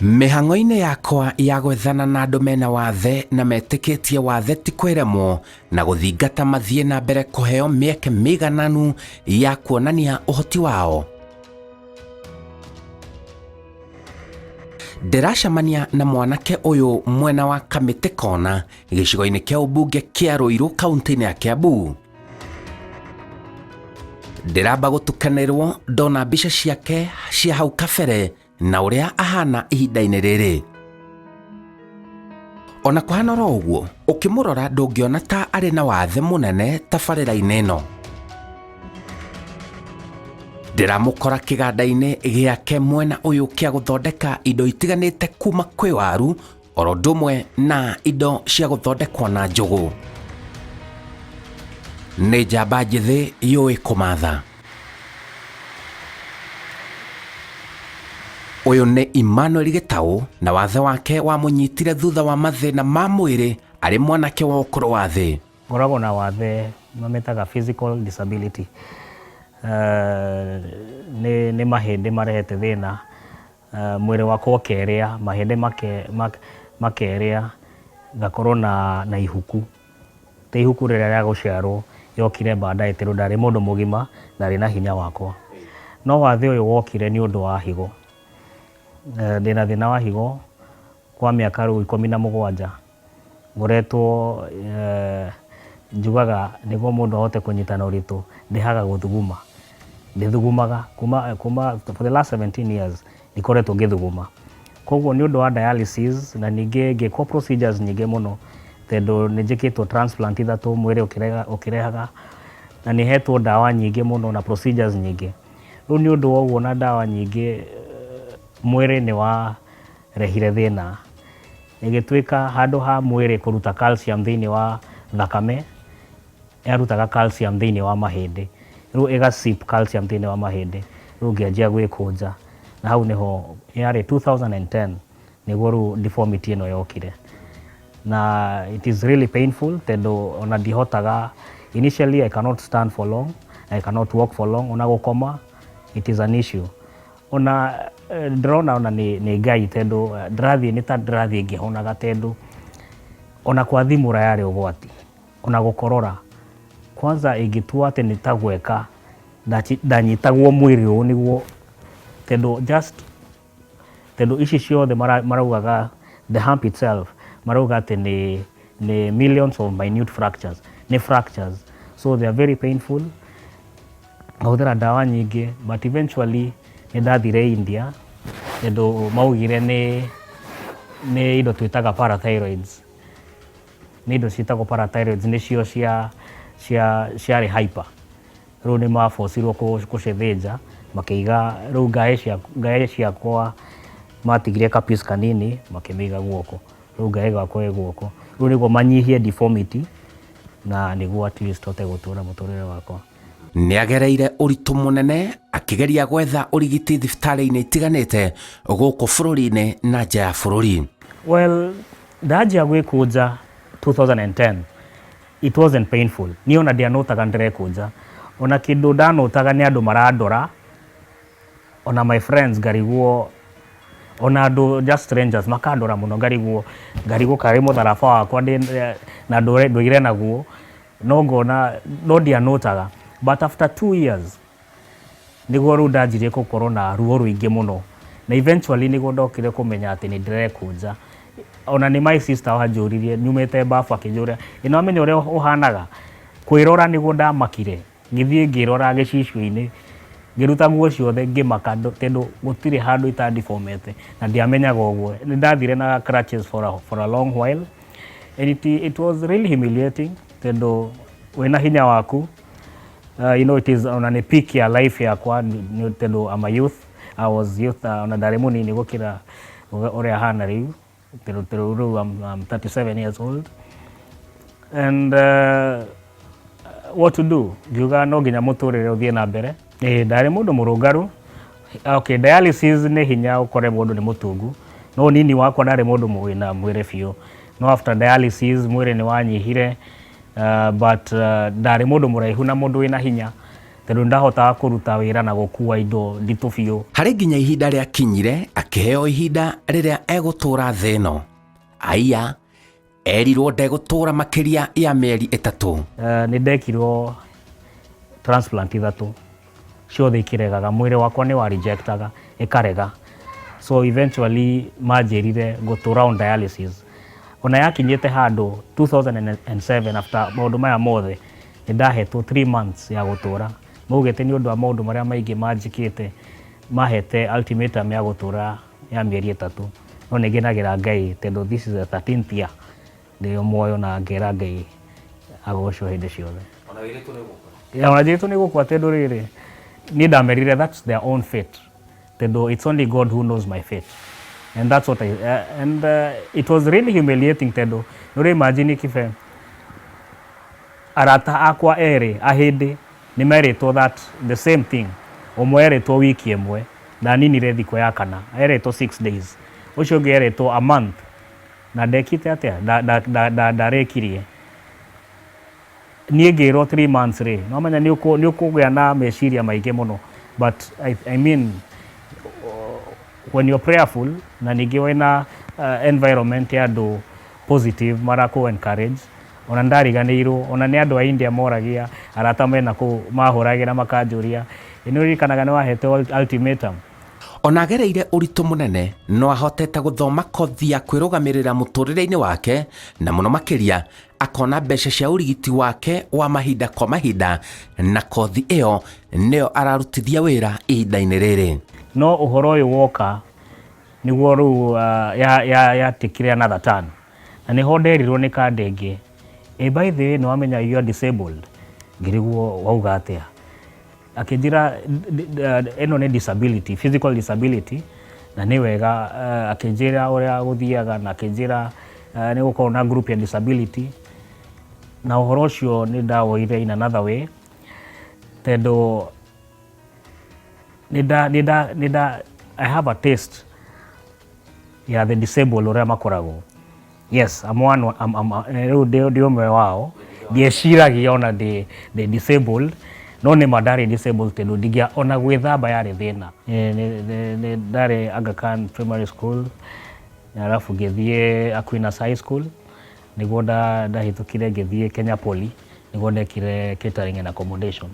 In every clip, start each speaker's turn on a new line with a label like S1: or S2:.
S1: Mĩhang'o-inĩ yakwa ya gwethana na andũ mena wathe na metĩkĩtie wathe ti kwĩremwo na gũthingata mathiĩ na mbere kũheo mĩeke mĩigananu ya kuonania ũhoti wao. Ndĩracemania na mwanake ũyũ mwena wa Kamĩtĩ Kona gĩcigo-inĩ kĩa ũmbunge kĩa Ruiru kaunti-inĩ ya Kiambu. Ndĩramba gũtukanĩrwo ndona mbica ciake cia hau kabere na ũrĩa ahana ihinda-inĩ rĩrĩ. Ona kũhana oro ũguo, ũkĩmũrora ndũngĩona ta arĩ na wathe mũnene tabarĩra-inĩ ĩno. Ndĩramũkora kĩganda-inĩ gĩake mwena ũyũ kĩa gũthondeka indo itiganĩte kuma kwĩ waru, oro ũndũ ũmwe na indo cia gũthondekwo na njũgũ. Nĩ njamba njĩthĩ yũĩ kũmatha. Ũyũ nĩ Emmanuel Gitau na wathe wake wamũnyitire thutha wa mathĩna ma mwĩrĩ arĩ mwanake wa ũkũrũ wa thĩ.
S2: Ngoragwo na wathe mametaga physical disability. Nĩ mahĩndĩ marehete thĩna, mwĩrĩ wakwa ũkerĩa, mahĩndĩ makerĩa, ngakorwo na ihuku. Ta ihuku rĩrĩa rĩa gũciarwo yokire baadaye tondũ ndarĩ mũndũ mũgima, ndarĩ na hinya wakwa. No wathe ũyũ wokire nĩ ũndũ wa higo. Ndĩna thĩna wa higo kwa mĩaka rĩu 17. Ngoretwo njugaga nĩguo mũndũ ahote kũnyitana ũritũ ndĩhaga gũthuguma. Ndĩthugumaga kuma for the last 17 years ndikoretwo ngĩthuguma. Koguo nĩ ũndũ wa dialysis na ningĩ ngĩkwo procedures nyingĩ mũno tondũ nĩ njĩkĩtwo transplant 3 mwĩrĩ ũkĩrehaga na nĩ hetwo ndawa nyingĩ mũno na procedures nyingĩ. Rĩu nĩ ũndũ wa ũguo na ndawa nyingĩ mwĩrĩ nĩ warehire thĩna. Ĩgĩtuĩka handũ ha mwĩrĩ kũruta calcium thĩinĩ wa thakame, yarutaga calcium thĩinĩ wa mahĩndĩ. Rĩu ĩgasip calcium thĩinĩ wa mahĩndĩ. Rĩu ngĩanjia gwĩkũnja. Na hau nĩho yarĩ 2010 nĩguo rĩu deformity ĩno yokire. Na it is really painful tondũ ona ndihotaga. Initially I cannot stand for long, I cannot walk for long, ona gũkoma it is an issue. Ona ndĩrona ona nĩ Ngai tondũ ndĩrathiĩ nĩ ta ndĩrathiĩ ngĩhonaga tondũ ona kwathimũra yarĩ ũgwati, ona gũkorora. Kwanza ĩngĩtua atĩ nĩ ta gweka ndanyitagwo mwĩrĩ ũyũ nĩguo tondũ ici ciothe maraugaga the hump itself marauga atĩ nĩ millions of minute fractures, nĩ fractures, so they are very painful. Ngahũthĩra ndawa nyingĩ but eventually nĩ ndathire India tondũ maugire nĩ indo twĩtaga parathyroids. Nĩ indo ciĩtagwo parathyroids nĩcio ciarĩ hyper. Rĩu nĩ mabocirwo gũcithĩnja makĩiga rĩu ngaĩ ciakwa matigire kapis kanini makĩmĩiga guoko. Rĩu ngaĩ gakwa ĩ guoko. Rĩu nĩguo manyihie deformity na nĩguo at least hote gũtũra mũtũrĩre wakwa.
S1: Nĩagereire ũritũ mũnene akĩgeria gwetha ũrigiti thibitarĩ-inĩ itiganĩte gũkũ bũrũri-inĩ na nja ya bũrũri.
S2: Well, ndanjia gwĩkũnja 2010. It wasn't painful. Niĩ ona ndianotaga ndĩrekũnja. Ona kĩndũ ndanotaga nĩ andũ marandora. Ona my friends ngarigwo, ona andũ just strangers makandora mũno ngarigwo karĩ mũtharaba wakwa na ndũire naguo. No ngona no ndianotaga. But after 2 years nĩguo rĩu ndanjirie gũkorwo na ruo rũingĩ mũno. Na eventually nĩguo ndokire kũmenya atĩ nĩ ndĩrekũnja. Ona nĩ my sister wanjũririe nyumĩte bafu akĩnjũria ĩno amenya ũrĩa ũhanaga. Kwĩrora nĩguo ndamakire. Ngĩthiĩ ngĩrora gĩcicio-inĩ ngĩruta nguo ciothe ngĩmaka tondũ gũtirĩ handũ itandiformete na ndiamenyaga ũguo. Nĩ ndathire na crutches for a long while and it was really humiliating tondũ wĩna hinya waku. You know, it is ona nĩ peak ya life yakwa tondũ I'm a youth. I was youth ona ndarĩ mũnini gũkĩra ũrĩa hana rĩu. Rĩu I'm 37 years old. And what to do? Ngiuga no nginya mũtũrĩre ũthiĩ na mbere. Ndarĩ mũndũ mũrũngarũ. Okay, dialysis nĩ hinya ũkore mũndũ nĩ mũtungu. No nini wakwa ndarĩ mũndũ wĩna mwĩrĩ biũ. No after dialysis mwĩrĩ nĩ wanyihire. But ndarĩ mũndũ mũraihu na mũndũ wĩna hinya. tondu ndahotaga kuruta wira na gukua indo nditu biu.
S1: Harĩ nginya ihinda rĩa kinyire akĩheo ihinda rĩrĩa egũtũra thĩ ĩno. Aya erirwo ndegũtũra makĩria ya mĩeri 3.
S2: Nĩ ndekirwo transplant 3 ciothe ikiregaga, mwĩrĩ wakwa nĩ wa rejectaga ikarega, so eventually manjĩrire ngũtũra on dialysis. Ona yakinyĩte handũ 2007 after maũndũ maya mothe nĩ ndahetwo 3 months ya gũtũra. Maugĩte nĩ ũndũ wa maũndũ marĩa maingĩ manjĩkĩte mahete ultimatum ya gũtũra ya mĩeri 3. No nĩ ngenagĩra Ngai tondũ this is the 13th year ndĩ muoyo na ngera Ngai agocwo hĩndĩ ciothe. Ona wĩrĩtwo nĩ gũkua? Ona njĩrĩtwo nĩ gũkua tondũ rĩrĩ niĩ ndamerire that's their own fate, tondũ it's only God who knows my fate, and that's what it was really humiliating tondũ nĩ imagine kibe arata akwa erĩ ahĩndĩ nĩ merĩtwo that the same thing. Ũmwe erĩtwo wiki ĩmwe na ninire thikũ ya kana, erĩtwo 6 days, ũcio ũngĩ erĩtwo a month, na ndekite atĩa ndarekirie. Niĩ ngĩrwo 3 months rĩ, no menya nĩ ũkũgĩa na meciria maingĩ mũno, but I mean when you're prayerful na ningĩ wĩna environment ya andũ positive marakũ encourage, ona ndariganĩirwo, ona nĩ andũ a India moragia, arata mena kũu mahũragĩra makanjũria nĩ ũririkanaga nĩ wahete ultimatum.
S1: Ona agereire ũritũ mũnene no ahotete gũthoma kothi ya kwĩrũgamĩrĩra mũtũrĩre-inĩ wake, na mũno makĩria akona mbeca cia ũrigiti wake wa mahinda kwa mahinda, na kothi ĩyo nĩyo ararutithia wĩra ihinda-inĩ rĩrĩ.
S2: No ũhoro ũyũ woka nĩguo rĩu yatikire another turn, na nĩho nderirwo nĩ kandenge, by the way nĩ wamenya you are disabled. Ngĩriguo wauga atĩa? Akĩnjĩra ĩno nĩ disability, physical disability, na nĩ wega akĩnjĩra ũrĩa gũthiaga, na akĩnjĩra nĩ gũkorwo na group ya disability, na ũhoro ũcio nĩ ndawoire in another way, tondũ I have a taste ya the disabled ũrĩa makoragwo. Yes, rĩu ndĩ ũmwe wao, ndieciragia ona ndĩ disabled, no nĩ mandarĩ disabled tondũ ndingĩa ona gwĩthamba yarĩ thĩna. Nĩ ndarĩ Aga Khan Primary School, arabu ngĩthiĩ Aquinas High School, nĩguo ndahĩtũkire ngĩthiĩ Kenya Poly, nĩguo ndekire catering and accommodation.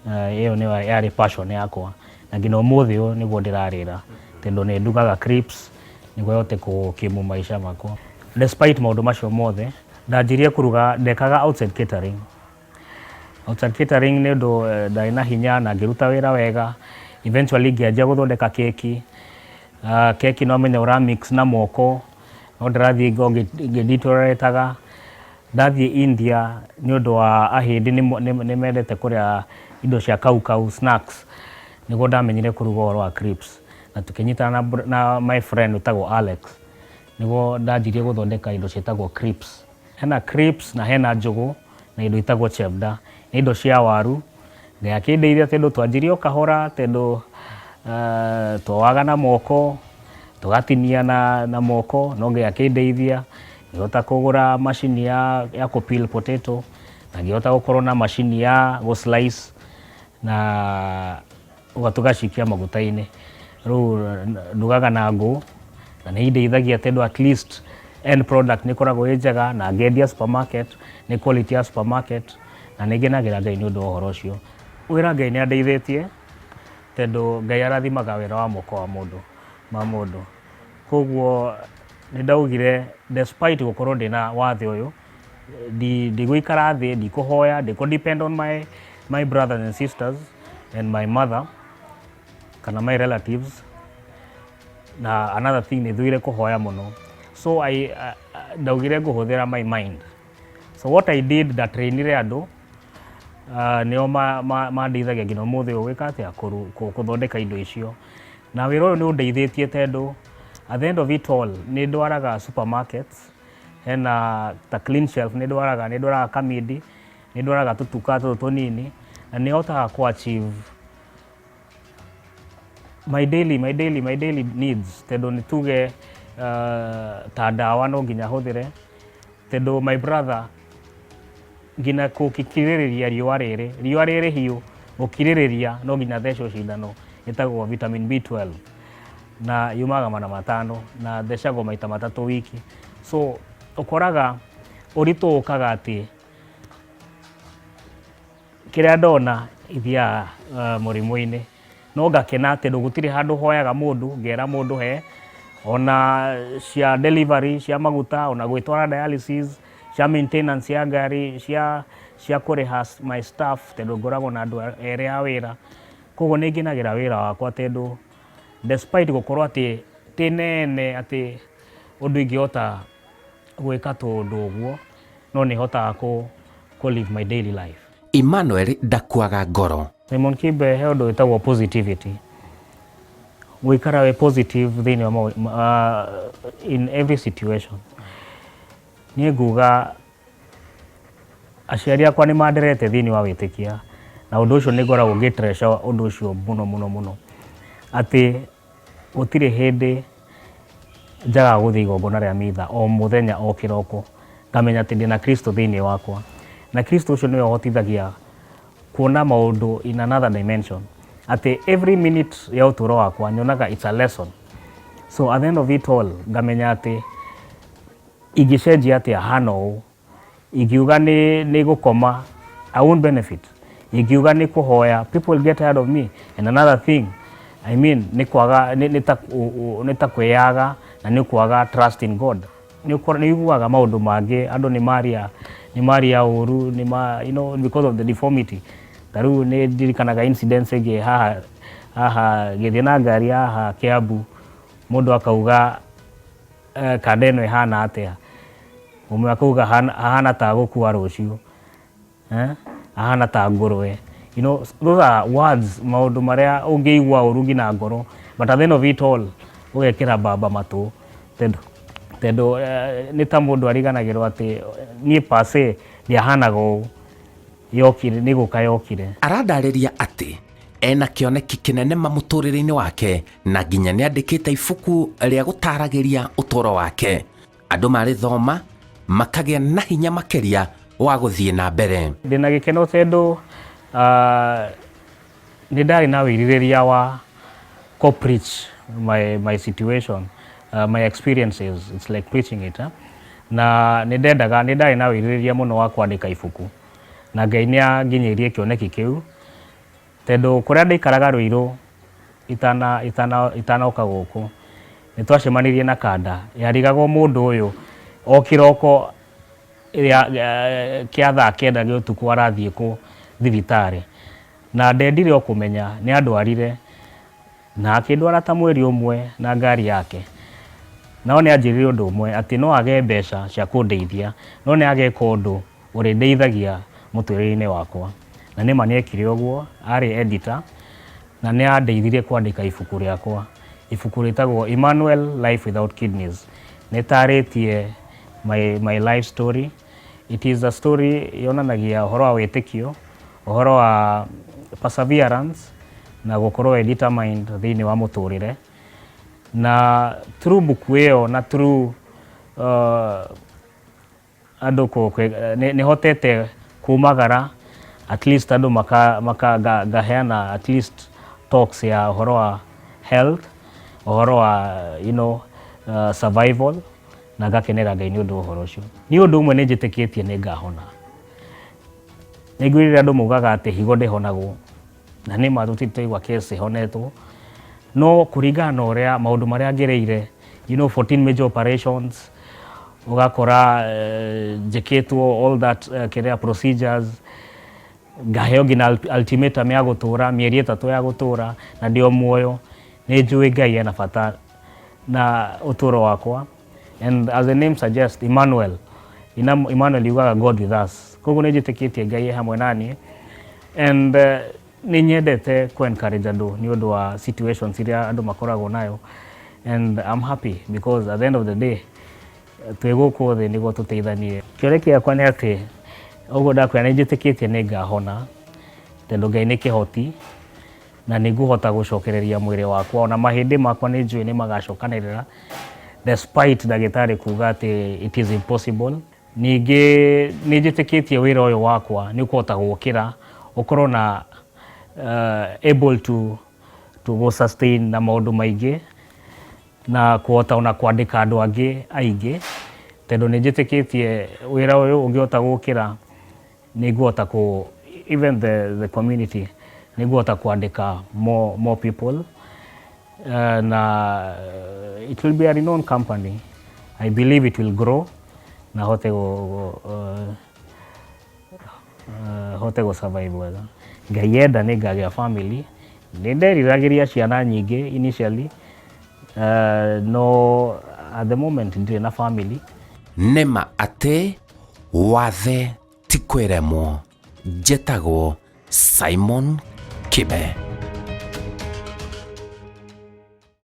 S2: Ĩyo nĩ yarĩ passion yakwa, na nginya ũmũthĩ ũyũ nĩguo ndĩrarĩra, tondũ nĩ ndugaga crips nĩguo yote gũkimu maisha makwa. Despite maũndũ macio mothe, ndanjirie kũruga, ndekaga outside catering. Outside catering nĩ ũndũ ndarĩ na hinya na ngĩruta wĩra wega. Eventually ngĩanjia gũthondeka keki. Keki no menya ũra mix na moko, no ndĩrathiĩ ngĩditolerataga. Ndathiĩ India nĩ ũndũ wa ahĩndĩ nĩ mendete kũrĩa indo cia kau snacks, nĩguo ndamenyire kũruga ũhoro wa crips, na tũkĩnyitana na my friend wĩtagwo Alex, nĩguo ndanjirie gũthondeka indo ciĩtagwo crips. Hena crips na hena njũgũ na indo itagwo chevda, indo cia waru. Ngai akĩndeithia tondũ twanjirie o kahora, tondũ twawaga na moko, tũgatinia na moko, no Ngai akĩndeithia ngĩhota kũgũra macini ya kũ-peel potato, na ngĩhota gũkorwo na macini ya gũ-slice, na tũgacikia maguta-inĩ. Rĩu ndugaga na ngũ, na nĩ indeithagia tondũ at least end product nĩ ĩkoragwo ĩ njega, na ngendia supermarket, nĩ quality ya supermarket, na nĩ ngenagĩra Ngai nĩ ũndũ wa ũhoro ũcio. Wĩra Ngai nĩ andeithĩtie, tondũ Ngai arathimaga wĩra wa moko wa mũndũ. Koguo nĩ ndaugire despite gũkorwo ndĩna wathe ũyũ, ndigũikara thĩ, ndikũhoya, ndikũ-depend on my brothers and sisters and my mother kana my relatives. Na another thing nĩ thuire kũhoya mũno, so ndaugire ngũhũthĩra my mind. So what I did, ndatrainire andũ, nĩo mandeithagia nginya ũmũthĩ ũyũ gwĩka atĩa, gũthondeka indo icio. Na wĩra ũyũ nĩ ũndeithĩtie tondũ at the end of it all nĩ ndwaraga supermarkets, hena ta clean shelf nĩ ndwaraga kamindi, nĩ ndwaraga tũtuka tũtũ tũnini, na nĩ hotaga kũ-achieve my daily needs, tondũ nĩ tuge ta ndawa no nginya hũthĩre, tondũ my brother nginya gũkirĩrĩria riũa rĩrĩ hiũ, gukiririria no nginya thecwo cindano itagwo vitamin B12 na yumaga mana matano na thecagwo maita 3 wiki. So ukoraga uritu ukaga ati kiria ndona ithia murimu-ini no ngakena ati gutiri handu hoyaga mundu ngera mundu he ona cia delivery cia maguta ona gwitwara dialysis cia maintenance ya ngari cia kuriha my staff tondu ngoragwo na andu eri a wira koguo ni nginagira wira wakwa tondu despite gukorwo ati ti nene ati undu ingihota gwika tundu uguo no ni hotaga ku live my daily life.
S1: Emmanuel ndakwaga ngoro.
S2: Simon Kibe he undu witagwo positivity. Gwikara we positive thini wa in every situation. Ni nguga aciari akwa ni manderete thini wa witikia na undu ucio ni ngoragwo ngitreasure undu ucio muno ati gutire hindi njaga guthii igongona ria mitha o muthenya o kiroko ngamenya ati ndina Kristo thini wakwa na Kristo ucio niwe hotithagia kuona maundu in another dimension ati every minute ya uturo wakwa nyonaga it's a lesson. So at the end of it all ngamenya ati igicenjia ati hano igiuga ni gukoma I won't benefit, igiuga ni kuhoya people get tired of me. And another thing I mean ni kwaga ni ta kweyaga na ni kwaga trust in God. Ni iguaga maundu mangi andu ni maria uru ni you know because of the deformity. Taru ni dirikanaga incidents ege haha githina ngari haha Kiambu mundu akauga kadeno ihana atia umwe akauga hana ta gukua rucio ahana ta ngurwe. You know, those are words maundu maria ungiigua urungi na ngoro, but at the end of it all ugekira baba matu tendo ni ta mundu ariganagirwo ati ni pase ndiahanaga yokire ni guka yokire.
S1: Aradariria ati ena kioneki kinene mamuturire-ini wake na nginya ni andikite ibuku ria gutaragiria utoro wake. Andu marithoma makagia na hinya makeria wa guthie na mbere.
S2: Ndina gikeno tondu ni ndari na wiririria wa co-preach my situation, my experiences. It's like preaching it. Na ni ndari na wiririria muno wa kwandika ibuku na Ngai ni anginyirie kioneki kiu tondu kuria ndaikaraga Ruiru itanoka guku ni twacemanirie na kanda yarigagwo mundu uyu o kiroko kia thaa 9 gia utuku arathie ku thibitari na ndendire okumenya ni andwarire na akindwara ta mweri umwe na ngari yake. No ni anjirire undu umwe ati no age mbeca cia kundeithia no ni age kundu uri ndeithagia muturire-ini wakwa na ni mani ekire uguo. Ari editor na ni andeithirie kwandika ibuku riakwa. Ibuku ritagwo Emmanuel Life Without Kidneys. Ni taritie my life story. It is a story yonanagia uhoro wa witikio, uhoro wa perseverance na gukorwo determined thini wa muturire. Na through buku iyo na through andu ni hotete kumagara at least andu gaheana at least talks ya uhoro wa health, uhoro wa you know survival na gakenera Ngai ni undu uhoro ucio. Ni undu umwe ni njitikitie ni ngahona. Ni ngwirire andu mugaga ati higo ndihonagwo na ni ma tutitwa case honetwo no kuringana na uria maundu maria ngereire, you know 14 major operations ugakora jeketwo all that career procedures ngaheo ngina ultimatum ya gutura mieri 3 ya gutura na ndio muoyo ni njui Ngai ena bata na uturo wakwa. And as the name suggests, Emmanuel yugaga God with us. Koguo ni njitikitie Ngai hamwe nani and ni nyendete ku encourage andu ni undu wa situations iria andu makoragwo nayo and I'm happy because at the end of the day twiguko thi niguo tuteithanie. Kioreki yakwa ni ati uguo ndakwira ni njitikitie ni ngahona tondu Ngai ni kihoti na niguhota gucokereria mwiri wakwa ona mahindi makwa ni njui ni magacokanirira despite dagitari kuga ati it is impossible. Ningi ni njitikitie wira uyu wakwa ni kuhota gukira ukorwo na able to go sustain na maundu maingi na kuhota ona kwandika andu angi aingi tondu ni njitikitie wira uyu ungiota gukira ni guota ku even the community ni guota kwandika more people na it will be a renowned company. I believe it will grow na hote go survive wega. Ngai yenda ni ngagĩa family. Nĩ nderiragĩria ciana nyingĩ initially, no at the moment ndirĩ na family.
S1: Nĩma atĩ wathe ti kwĩremwo. Njĩtagwo Simon Kibe.